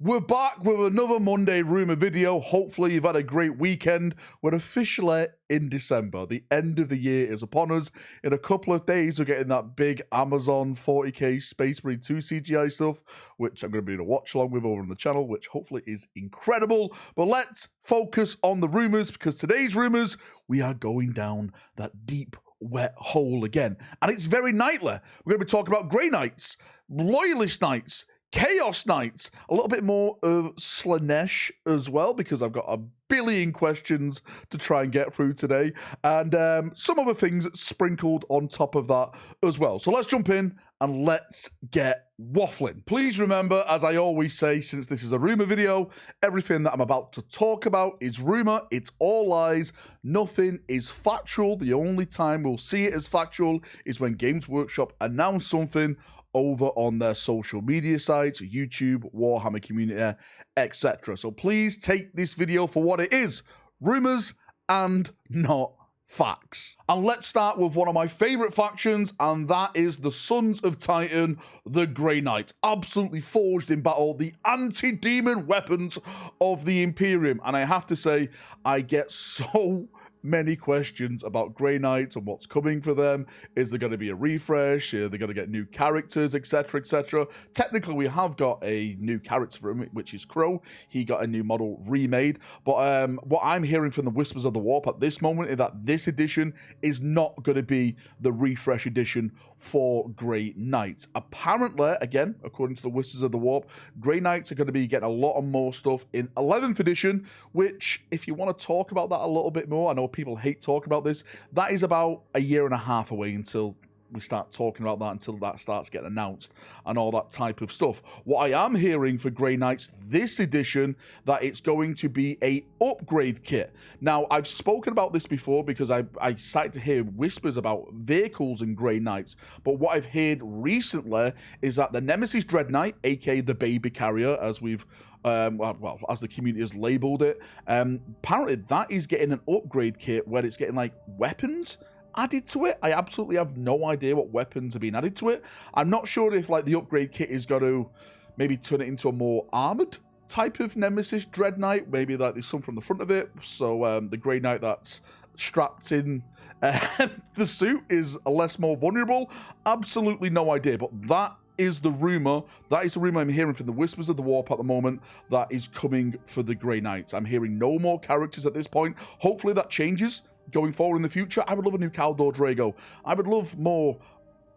We're back with another Monday Rumour video. Hopefully you've had a great weekend. We're officially in December. The end of the year is upon us. In a couple of days, we're getting that big Amazon 40k Space Marine 2 CGI stuff, which I'm going to be doing a watch along with over on the channel, which hopefully is incredible. But let's focus on the rumours, because today's rumours, we are going down that deep, wet hole again. And it's very nightly. We're going to be talking about Grey Knights, Loyalist Knights, Chaos Knights, a little bit more of Slaanesh as well, because I've got a billion questions to try and get through today, and some other things sprinkled on top of that as well. So let's jump in and let's get waffling. Please remember, as I always say, since this is a rumour video, everything that I'm about to talk about is rumour. It's all lies. Nothing is factual. The only time we'll see it as factual is when Games Workshop announce something over on their social media sites, YouTube, Warhammer community, etc. So please take this video for what it is, rumours and not facts. And let's start with one of my favourite factions, and that is the Sons of Titan, the Grey Knights. Absolutely forged in battle, the anti-demon weapons of the Imperium. And I have to say, I get so many questions about Grey Knights and what's coming for them. Is there going to be a refresh? Are they going to get new characters, etc., etc.? Technically, we have got a new character for him, which is Crow. He got a new model remade. But what I'm hearing from the Whispers of the Warp at this moment is that this edition is not going to be the refresh edition for Grey Knights. Apparently, again, according to the Whispers of the Warp, Grey Knights are going to be getting a lot of more stuff in 11th edition, which, if you want to talk about that a little bit more, I know people hate talking about this, that is about a year and a half away until we start talking about that, until that starts getting announced and all that type of stuff. What I am hearing for Grey Knights this edition, that it's going to be a upgrade kit. Now, I've spoken about this before because I started to hear whispers about vehicles in Grey Knights, but what I've heard recently is that the Nemesis Dread Knight, aka the baby carrier, as we've well, as the community has labeled it, apparently that is getting an upgrade kit where it's getting like weapons added to it. I absolutely have no idea what weapons are being added to it. I'm not sure if like the upgrade kit is going to maybe turn it into a more armored type of Nemesis Dread Knight. Maybe like there's some from the front of it, so the Grey Knight that's strapped in the suit is a less more vulnerable. Absolutely no idea, but that is the rumor. That is the rumor I'm hearing from the Whispers of the Warp at the moment, that is coming for the Grey Knights. I'm hearing no more characters at this point. Hopefully that changes going forward in the future. I would love a new Caldor Drago. I would love more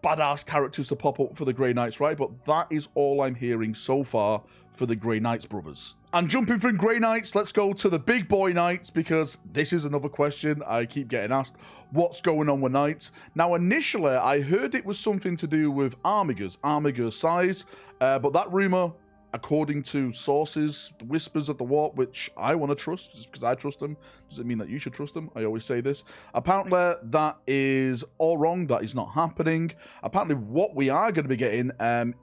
badass characters to pop up for the Grey Knights, right? But that is all I'm hearing so far for the Grey Knights brothers. And jumping from Grey Knights, let's go to the big boy Knights, because this is another question I keep getting asked. What's going on with Knights? Now, initially, I heard it was something to do with Armiger's size, but that rumor, according to sources, the Whispers of the Warp, which I want to trust, just because I trust them, doesn't mean that you should trust them. I always say this. Apparently, that is all wrong. That is not happening. Apparently, what we are going to be getting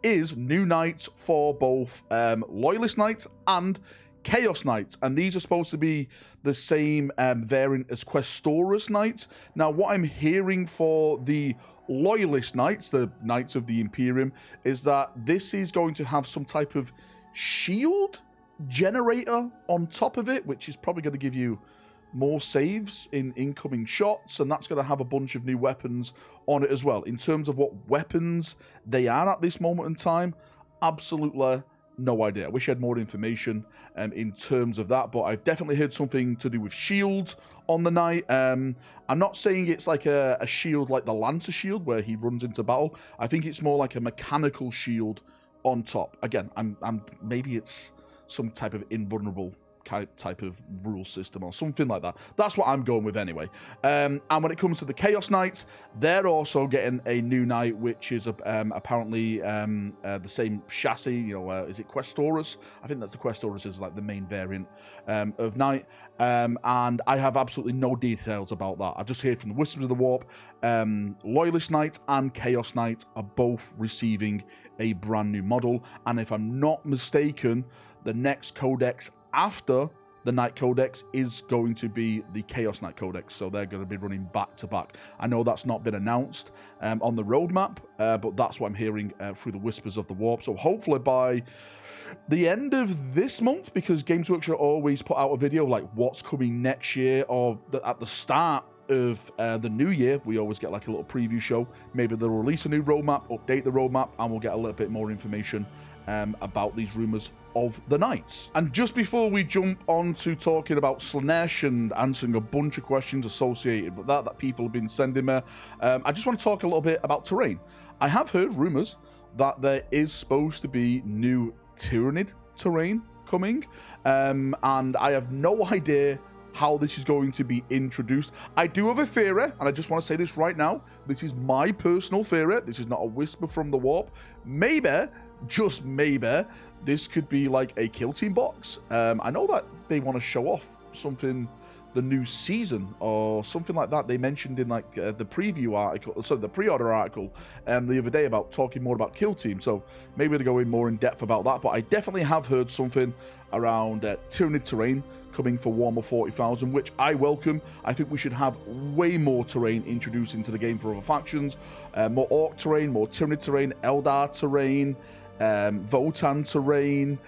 is new Knights for both Loyalist Knights and Chaos Knights, and these are supposed to be the same variant as Questorus Knights. Now, what I'm hearing for the Loyalist Knights, the Knights of the Imperium, is that this is going to have some type of shield generator on top of it, which is probably going to give you more saves in incoming shots, and that's going to have a bunch of new weapons on it as well. In terms of what weapons they are at this moment in time, absolutely no idea. I wish I had more information in terms of that, but I've definitely heard something to do with shields on the Knight. I'm not saying it's like a shield like the Lancer shield where he runs into battle. I think it's more like a mechanical shield on top. Again, maybe it's some type of invulnerable type of rule system or something like that. That's what I'm going with anyway. And when it comes to the Chaos Knights, they're also getting a new Knight, which is apparently the same chassis. You know, is it Questorus? I think that's the Questorus is like the main variant of Knight. And I have absolutely no details about that. I've just heard from the Whispers of the Warp, Loyalist Knight and Chaos Knight are both receiving a brand new model. And if I'm not mistaken, the next codex after the Knight Codex is going to be the Chaos Knight Codex, so they're going to be running back to back. I know that's not been announced on the roadmap, but that's what I'm hearing through the whispers of the warp. So hopefully by the end of this month, because Games Workshop always put out a video like what's coming next year, or at the start of the new year, we always get like a little preview show. Maybe they'll release a new roadmap, update the roadmap, and we'll get a little bit more information about these rumors of the Knights. And just before we jump on to talking about Slaanesh and answering a bunch of questions associated with that people have been sending me, I just want to talk a little bit about terrain. I have heard rumors that there is supposed to be new Tyranid terrain coming, and I have no idea how this is going to be introduced. I do have a theory, and I just want to say this right now. This is my personal theory. This is not a whisper from the warp. Maybe, just maybe, this could be like a kill team box. I know that they want to show off something, the new season or something like that. They mentioned in like the preview article, sorry, the pre-order article the other day about talking more about kill team. So maybe they're going more in depth about that. But I definitely have heard something around Tyranid terrain coming for Warhammer 40,000, which I welcome. I think we should have way more terrain introduced into the game for other factions. More Orc terrain, more Tyranid terrain, Eldar terrain, Votan terrain,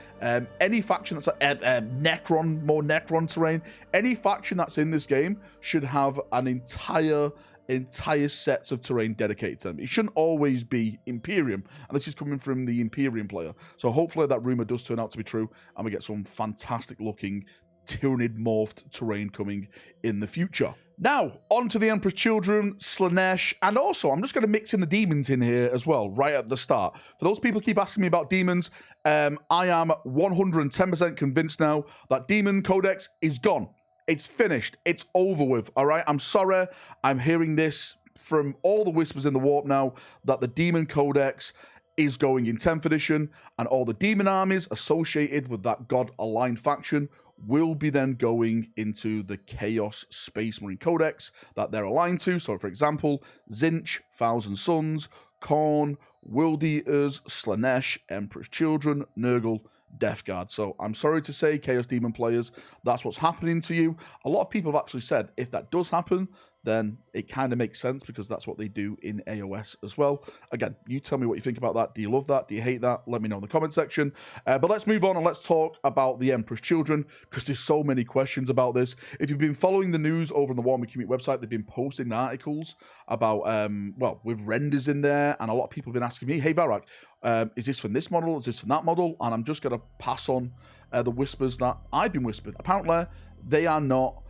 any faction that's Necron, more Necron terrain. Any faction that's in this game should have an entire sets of terrain dedicated to them. It shouldn't always be Imperium, and this is coming from the Imperium player. So hopefully that rumor does turn out to be true, and we get some fantastic looking Tyranid morphed terrain coming in the future. Now, on to the Emperor's Children, Slaanesh, and also, I'm just going to mix in the demons in here as well, right at the start. For those people who keep asking me about demons, I am 110% convinced now that Demon Codex is gone. It's finished. It's over with, all right? I'm sorry. I'm hearing this from all the whispers in the warp now, that the Demon Codex is going in 10th edition, and all the demon armies associated with that God-aligned faction will be then going into the Chaos Space Marine Codex that they're aligned to. So, for example, Tzeentch, Thousand Suns, Khorne, World Eaters, Slaanesh, Emperor's Children, Nurgle, Death Guard. So, I'm sorry to say, Chaos Demon players, that's what's happening to you. A lot of people have actually said, if that does happen, then it kind of makes sense, because that's what they do in AOS as well. Again, you tell me what you think about that. Do you love that? Do you hate that? Let me know in the comment section. But let's move on and let's talk about the Emperor's Children, because there's so many questions about this. If you've been following the news over on the Warhammer Community website, they've been posting articles about, well, with renders in there, and a lot of people have been asking me, hey, Valrak, is this from this model? Is this from that model? And I'm just going to pass on the whispers that I've been whispered. Apparently, they are not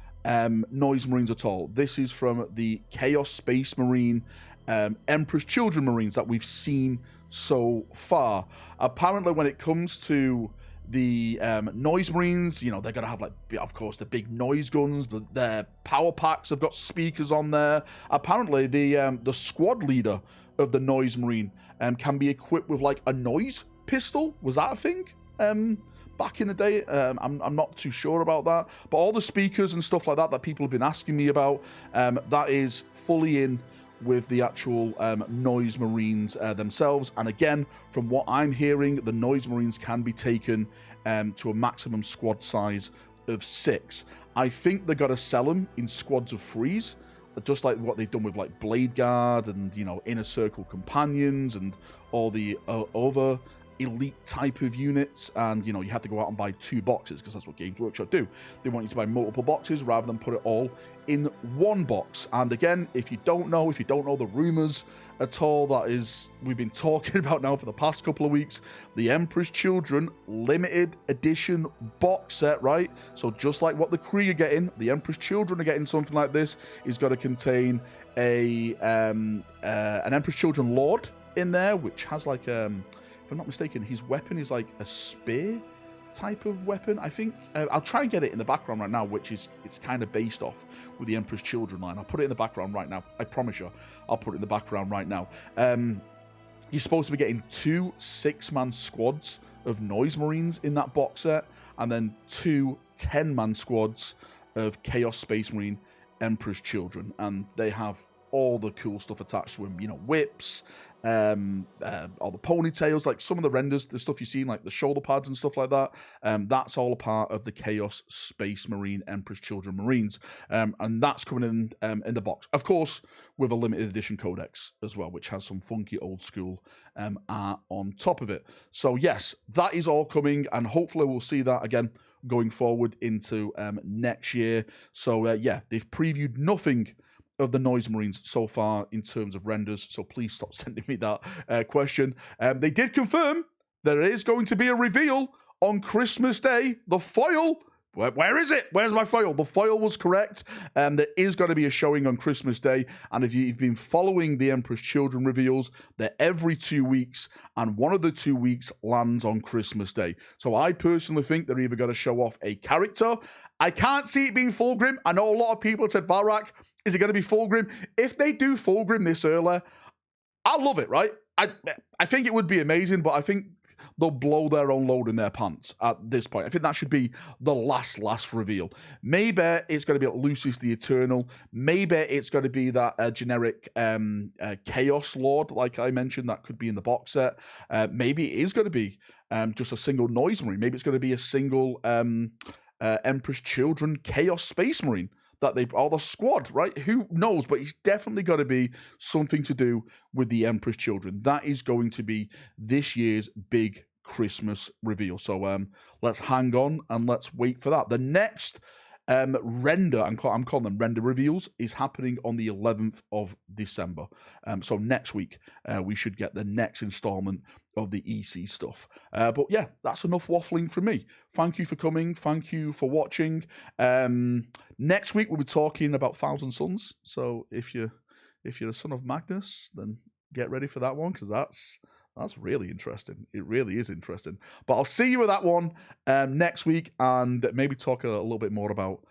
Noise Marines at all. This is from the Chaos Space Marine Emperor's Children Marines that we've seen so far. Apparently, when it comes to the Noise Marines, you know, they're going to have, like, of course, the big noise guns, but their power packs have got speakers on there. Apparently, the squad leader of the Noise Marine can be equipped with, like, a noise pistol. Was that a thing? Back in the day, I'm not too sure about that, but all the speakers and stuff like that people have been asking me about, that is fully in with the actual Noise Marines themselves. And again, from what I'm hearing, the Noise Marines can be taken to a maximum squad size of 6. I think they got to sell them in squads of 3s, just like what they've done with like Blade Guard and, you know, Inner Circle Companions and all the other elite type of units. And, you know, you have to go out and buy 2 boxes, because that's what Games Workshop do. They want you to buy multiple boxes rather than put it all in one box. And again, if you don't know the rumors at all, that is, we've been talking about now for the past couple of weeks, the Emperor's Children limited edition box set, right? So just like what the Kree are getting, the Emperor's Children are getting something like this. Is going to contain an Emperor's Children Lord in there, which has like if I'm not mistaken, his weapon is like a spear type of weapon, I think. I'll try and get it in the background right now, which is, it's kind of based off with the Emperor's Children line. I'll put it in the background right now. I promise you, I'll put it in the background right now. You're supposed to be getting 2 6-man squads of Noise Marines in that box set, and then 2 10-man squads of Chaos Space Marine Emperor's Children. And they have all the cool stuff attached to them, you know, whips, all the ponytails, like some of the renders, the stuff you see, like the shoulder pads and stuff like that. That's all a part of the Chaos Space Marine Emperor's Children Marines, and that's coming in the box, of course, with a limited edition codex as well, which has some funky old school art on top of it. So yes, that is all coming, and hopefully we'll see that again going forward into next year. So yeah, they've previewed nothing of the Noise Marines so far in terms of renders, so please stop sending me that question. They did confirm there is going to be a reveal on Christmas Day. The foil, where is it? Where's my foil? The foil was correct. There is going to be a showing on Christmas Day, and if you've been following the Emperor's Children reveals, they're every 2 weeks, and one of the 2 weeks lands on Christmas Day. So I personally think they're either going to show off a character. I can't see it being Fulgrim. I know a lot of people said, Valrak, is it going to be Fulgrim? If they do Fulgrim this early, I'll love it, right? I think it would be amazing, but I think they'll blow their own load in their pants at this point. I think that should be the last reveal. Maybe it's going to be Lucius the Eternal. Maybe it's going to be that generic Chaos Lord, like I mentioned, that could be in the box set. Maybe it is going to be just a single Noise Marine. Maybe it's going to be a single Emperor's Children Chaos Space Marine that they, or the squad, right? Who knows? But it's definitely got to be something to do with the Emperor's Children. That is going to be this year's big Christmas reveal. So let's hang on and let's wait for that. The next render, I'm calling them render reveals, is happening on the 11th of December. So next week, we should get the next installment of the EC stuff. But yeah, that's enough waffling from me. Thank you for coming. Thank you for watching. Next week, we'll be talking about Thousand Sons. So if you're a son of Magnus, then get ready for that one, because that's really interesting. It really is interesting. But I'll see you with that one next week, and maybe talk a little bit more about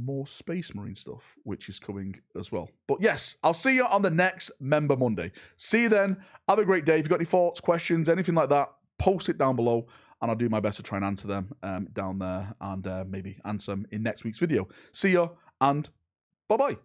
more Space Marine stuff, which is coming as well. But yes, I'll see you on the next Member Monday. See you then. Have a great day. If you've got any thoughts, questions, anything like that, post it down below, and I'll do my best to try and answer them down there, and maybe answer them in next week's video. See ya, and bye-bye.